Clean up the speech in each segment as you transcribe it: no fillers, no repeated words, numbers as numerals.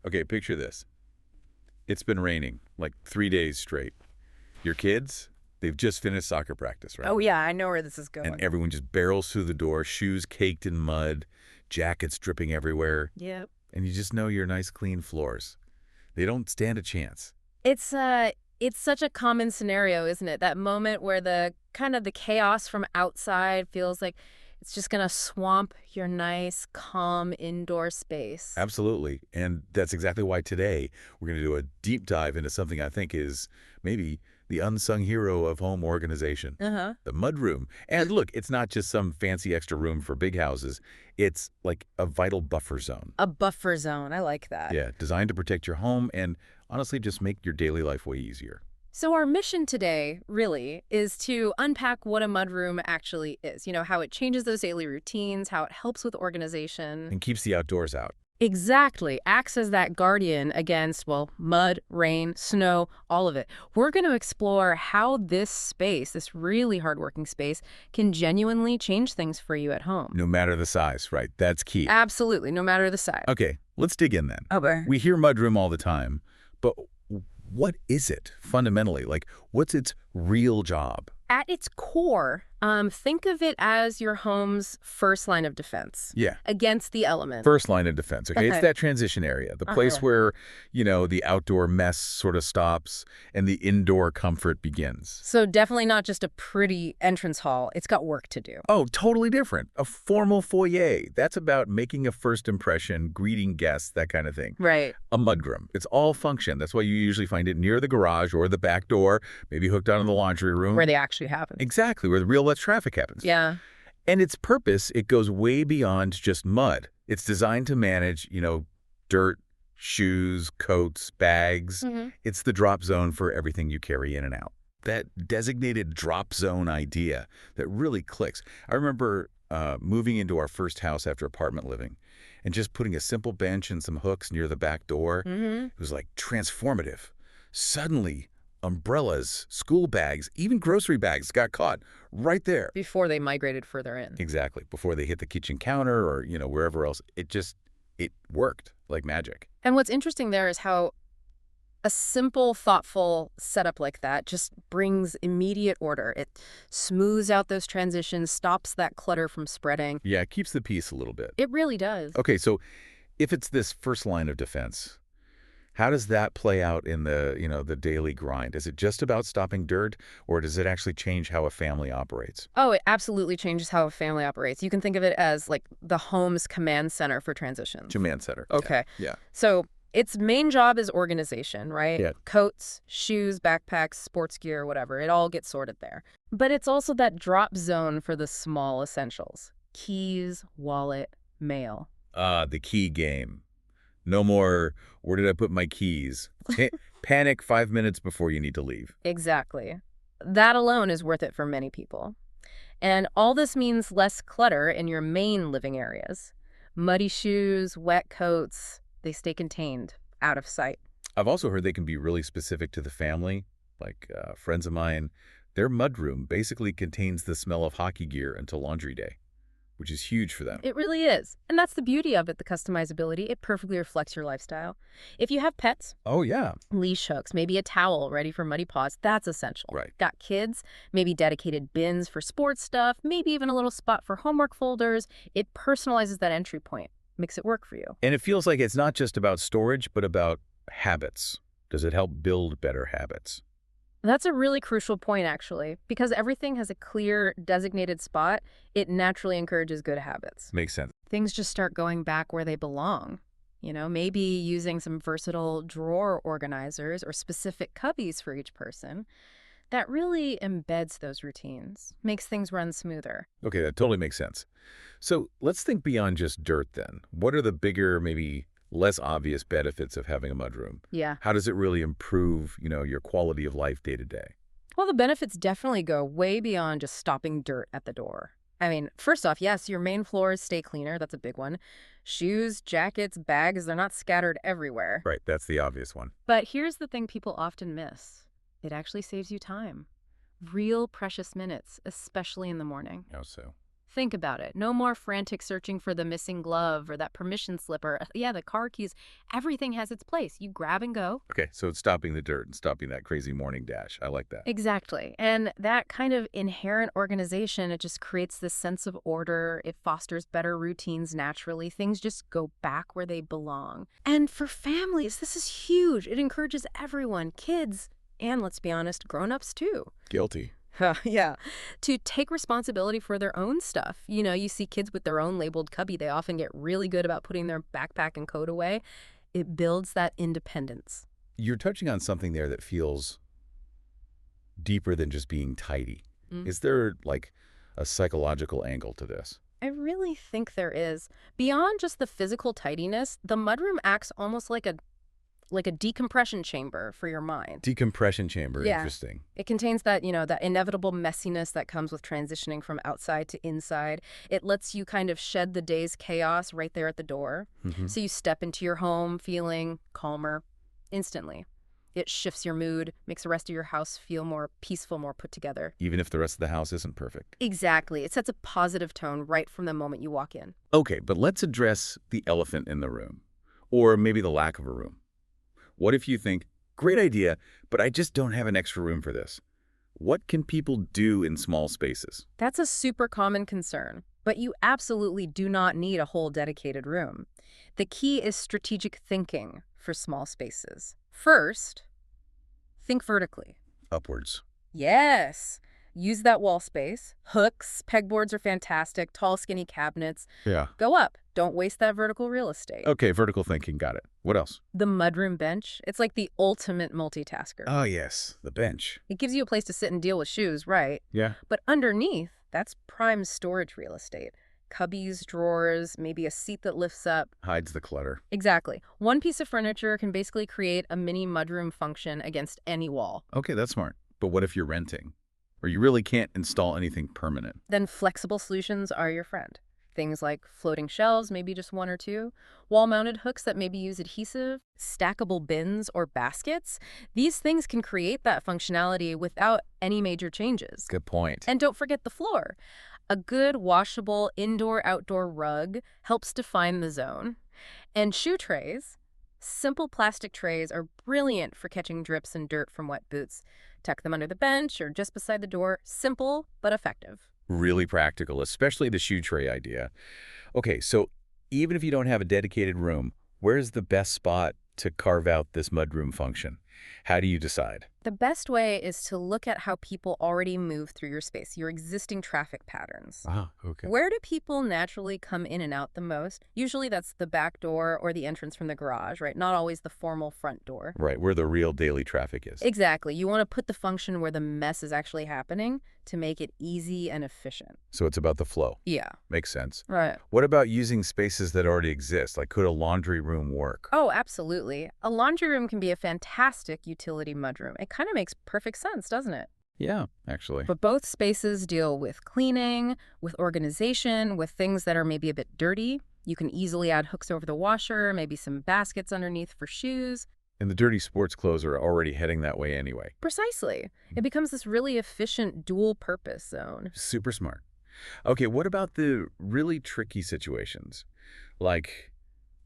Okay, picture this. It's been raining like 3 days straight. Your kids, they've just finished soccer practice, right? Oh, yeah, I know where this is And going. everyone just barrels through the door, shoes caked in mud, jackets dripping everywhere, Yep. and you just know your nice clean floors. They don't stand a chance. It's such a common scenario, isn't it? That moment where the kind of the chaos from outside feels like it's just gonna swamp your nice, calm indoor space. Absolutely. And that's exactly why today we're going to do a deep dive into something I think is maybe the unsung hero of home organization, Uh-huh. the mudroom. And look, it's not just some fancy extra room for big houses. It's like a vital buffer zone. A buffer zone. I like that. Yeah, designed to protect your home and honestly just make your daily life way easier. So our mission today, really, is to unpack what a mudroom actually is. You know, how it changes those daily routines, how it helps with organization. And keeps the outdoors out. Exactly. Acts as that guardian against, well, mud, rain, snow, all of it. We're going to explore how this space, this really hardworking space, can genuinely change things for you at home. No matter the size, right? That's key. Absolutely, no matter the size. Okay, let's dig in then. Okay. We hear mudroom all the time, but what is it fundamentally? Like, what's its real job? At its core, think of it as your home's first line of defense Yeah. against the elements. First line of defense, okay? It's Okay. that transition area, the place where, the outdoor mess sort of stops and the indoor comfort begins. So definitely not just a pretty entrance hall. It's got work to do. Oh, totally different. A formal foyer. That's about making a first impression, greeting guests, that kind of thing. Right. A mudroom. It's all function. That's why you usually find it near the garage or the back door, maybe hooked onto the laundry room. Where they actually happen. Exactly, where the real traffic happens. Yeah. And its purpose, it goes way beyond just mud. It's designed to manage, dirt, shoes, coats, bags. It's the drop zone for everything you carry in and out. That designated drop zone idea that really clicks. I remember moving into our first house after apartment living and just putting a simple bench and some hooks near the back door. It was like transformative. Suddenly, umbrellas, school bags, even grocery bags got caught right there. Before they migrated further in. Exactly. Before they hit the kitchen counter or, wherever else. It worked like magic. And what's interesting there is how a simple, thoughtful setup like that just brings immediate order. It smooths out those transitions, stops that clutter from spreading. Yeah, it keeps the peace a little bit. It really does. Okay, so if it's this first line of defense, how does that play out in the daily grind? Is it just about stopping dirt, or does it actually change how a family operates? Oh, it absolutely changes how a family operates. You can think of it as like the home's command center for transitions. Command center. Okay. Yeah. So its main job is organization, right? Yeah. Coats, shoes, backpacks, sports gear, whatever. It all gets sorted there. But it's also that drop zone for the small essentials. Keys, wallet, mail. The key game. No more, where did I put my keys? Panic 5 minutes before you need to leave. Exactly. That alone is worth it for many people. And all this means less clutter in your main living areas. Muddy shoes, wet coats, they stay contained, out of sight. I've also heard they can be really specific to the family. Like friends of mine, their mudroom basically contains the smell of hockey gear until laundry day, which is huge for them. It really is. And that's the beauty of it, the customizability. It perfectly reflects your lifestyle. If you have pets, Oh, yeah. leash hooks, maybe a towel ready for muddy paws, that's essential. Right. Got kids, maybe dedicated bins for sports stuff, maybe even a little spot for homework folders. It personalizes that entry point, makes it work for you. And it feels like it's not just about storage, but about habits. Does it help build better habits? That's a really crucial point, actually. Because everything has a clear, designated spot, it naturally encourages good habits. Makes sense. Things just start going back where they belong. Maybe using some versatile drawer organizers or specific cubbies for each person. That really embeds those routines, makes things run smoother. Okay, that totally makes sense. So let's think beyond just dirt then. What are the bigger, maybe less obvious benefits of having a mudroom? Yeah. How does it really improve, your quality of life day to day? Well, the benefits definitely go way beyond just stopping dirt at the door. I mean, first off, yes, your main floors stay cleaner. That's a big one. Shoes, jackets, bags, they're not scattered everywhere. Right, that's the obvious one. But here's the thing people often miss. It actually saves you time. Real precious minutes, especially in the morning. How so? Think about it. No more frantic searching for the missing glove or that permission slip or, yeah, the car keys. Everything has its place. You grab and go. Okay, so it's stopping the dirt and stopping that crazy morning dash. I like that. Exactly. And that kind of inherent organization, it just creates this sense of order. It fosters better routines naturally. Things just go back where they belong. And for families, this is huge. It encourages everyone, kids, and let's be honest, grown-ups too. Guilty. Yeah, to take responsibility for their own stuff. You know, you see kids with their own labeled cubby. They often get really good about putting their backpack and coat away. It builds that independence. You're touching on something there that feels deeper than just being tidy. Is there, like, a psychological angle to this? I really think there is. Beyond just the physical tidiness, the mudroom acts almost like a decompression chamber for your mind. Decompression chamber, Yeah. interesting. It contains that, that inevitable messiness that comes with transitioning from outside to inside. It lets you kind of shed the day's chaos right there at the door. So you step into your home feeling calmer instantly. It shifts your mood, makes the rest of your house feel more peaceful, more put together. Even if the rest of the house isn't perfect. Exactly. It sets a positive tone right from the moment you walk in. Okay, but let's address the elephant in the room. Or maybe the lack of a room. What if you think, great idea, but I just don't have an extra room for this? What can people do in small spaces? That's a super common concern, but you absolutely do not need a whole dedicated room. The key is strategic thinking for small spaces. First, think vertically. Upwards. Yes. Use that wall space. Hooks, pegboards are fantastic, tall, skinny cabinets. Yeah. Go up. Don't waste that vertical real estate. Okay, vertical thinking, got it. What else? The mudroom bench, it's like the ultimate multitasker. Oh, yes, the bench. It gives you a place to sit and deal with shoes, right? Yeah. But underneath, that's prime storage real estate. Cubbies, drawers, maybe a seat that lifts up. Hides the clutter. Exactly. One piece of furniture can basically create a mini mudroom function against any wall. Okay, that's smart. But what if you're renting? Or you really can't install anything permanent? Then flexible solutions are your friend. Things like floating shelves, maybe just one or two, wall-mounted hooks that maybe use adhesive, stackable bins or baskets. These things can create that functionality without any major changes. Good point. And don't forget the floor. A good washable indoor-outdoor rug helps define the zone. And shoe trays. Simple plastic trays are brilliant for catching drips and dirt from wet boots. Tuck them under the bench or just beside the door. Simple, but effective. Really practical, especially the shoe tray idea. Okay, so even if you don't have a dedicated room, where's the best spot to carve out this mudroom function? How do you decide? The best way is to look at how people already move through your space, your existing traffic patterns. Ah, okay. Where do people naturally come in and out the most? Usually that's the back door or the entrance from the garage, right? Not always the formal front door. Right, where the real daily traffic is. Exactly. You want to put the function where the mess is actually happening to make it easy and efficient. So it's about the flow. Yeah. Makes sense. Right. What about using spaces that already exist? Like, could a laundry room work? Oh, absolutely. A laundry room can be a fantastic utility mudroom. It kind of makes perfect sense, doesn't it? Yeah, actually. But both spaces deal with cleaning, with organization, with things that are maybe a bit dirty. You can easily add hooks over the washer, maybe some baskets underneath for shoes. And the dirty sports clothes are already heading that way anyway. Precisely. It becomes this really efficient dual-purpose zone. Super smart. Okay, what about the really tricky situations? Like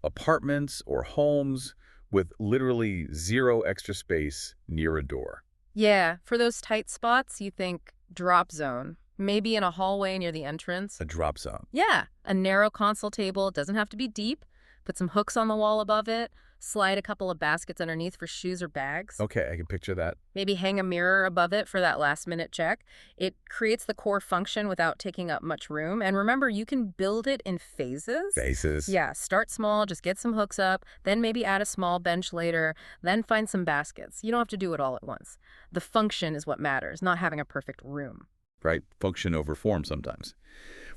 apartments or homes with literally zero extra space near a door. Yeah, for those tight spots, you think drop zone. Maybe in a hallway near the entrance. A drop zone. Yeah, a narrow console table. It doesn't have to be deep. Put some hooks on the wall above it. Slide a couple of baskets underneath for shoes or bags. Okay, I can picture that. Maybe hang a mirror above it for that last-minute check. It creates the core function without taking up much room. And remember, you can build it in phases. Phases. Yeah, start small, just get some hooks up, then maybe add a small bench later, then find some baskets. You don't have to do it all at once. The function is what matters, not having a perfect room. Right? Function over form sometimes.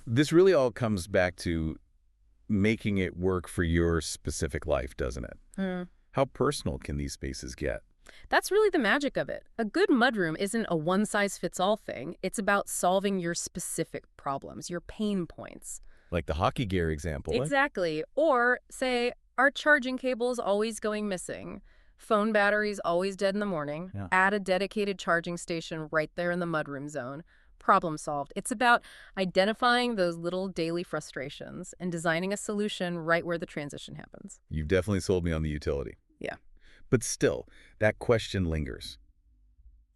This really all comes back to making it work for your specific life, doesn't it? How personal can these spaces get? That's really the magic of it. A good mudroom isn't a one-size-fits-all thing. It's about solving your specific problems, your pain points. Like the hockey gear example. Exactly. Or, say, our charging cable's always going missing. Phone battery's always dead in the morning. Yeah. Add a dedicated charging station right there in the mudroom zone. problem solved. It's about identifying those little daily frustrations and designing a solution right where the transition happens. You've definitely sold me on the utility. Yeah. But still, that question lingers.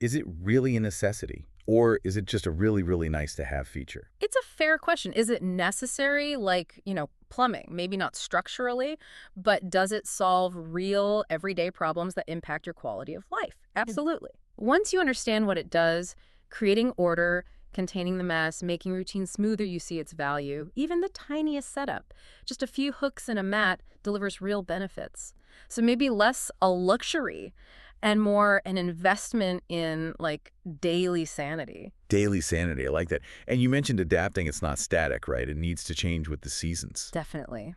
Is it really a necessity? Or is it just a really, really nice to have feature? It's a fair question. Is it necessary, like, plumbing? Maybe not structurally, but does it solve real everyday problems that impact your quality of life? Absolutely. Once you understand what it does, creating order, containing the mess, making routines smoother, you see its value. Even the tiniest setup, just a few hooks and a mat, delivers real benefits. So maybe less a luxury and more an investment in, like, daily sanity. Daily sanity, I like that. And you mentioned adapting, it's not static, right? It needs to change with the seasons. Definitely.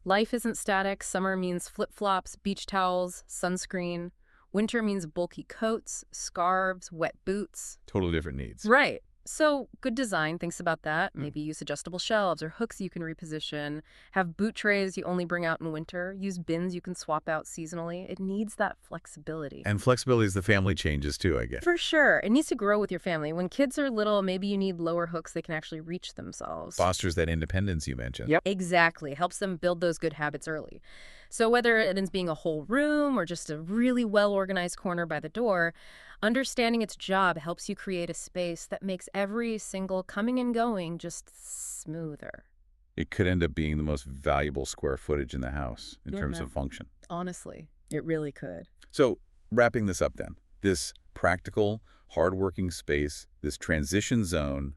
Life isn't static. Summer means flip-flops, beach towels, sunscreen. Winter means bulky coats, scarves, wet boots. Totally different needs. Right. So good design thinks about that. Maybe use adjustable shelves or hooks you can reposition. Have boot trays you only bring out in winter. Use bins you can swap out seasonally. It needs that flexibility. And flexibility is the family changes too, I guess. For sure. It needs to grow with your family. When kids are little, maybe you need lower hooks they can actually reach themselves. Fosters that independence you mentioned. Yep. Exactly. Helps them build those good habits early. So whether it ends being a whole room or just a really well-organized corner by the door, understanding its job helps you create a space that makes every single coming and going just smoother. It could end up being the most valuable square footage in the house in terms of function. Honestly, it really could. So wrapping this up then, this practical, hardworking space, this transition zone,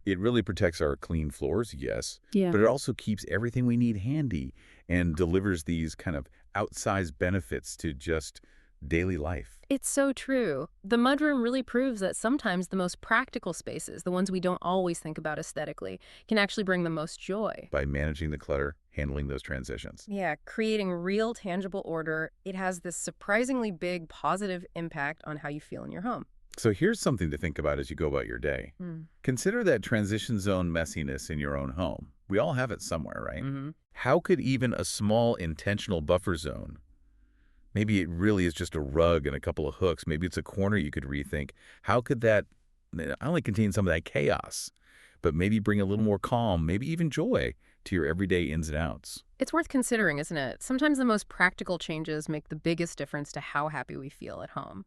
it really protects our clean floors, yes, but it also keeps everything we need handy and delivers these kind of outsized benefits to just daily life. It's so true. The mudroom really proves that sometimes the most practical spaces, the ones we don't always think about aesthetically, can actually bring the most joy. By managing the clutter, handling those transitions. Yeah, creating real tangible order, it has this surprisingly big positive impact on how you feel in your home. So here's something to think about as you go about your day. Consider that transition zone messiness in your own home. We all have it somewhere, right? How could even a small intentional buffer zone, maybe it really is just a rug and a couple of hooks, maybe it's a corner you could rethink, how could that not only contain some of that chaos, but maybe bring a little more calm, maybe even joy to your everyday ins and outs? It's worth considering, isn't it? Sometimes the most practical changes make the biggest difference to how happy we feel at home.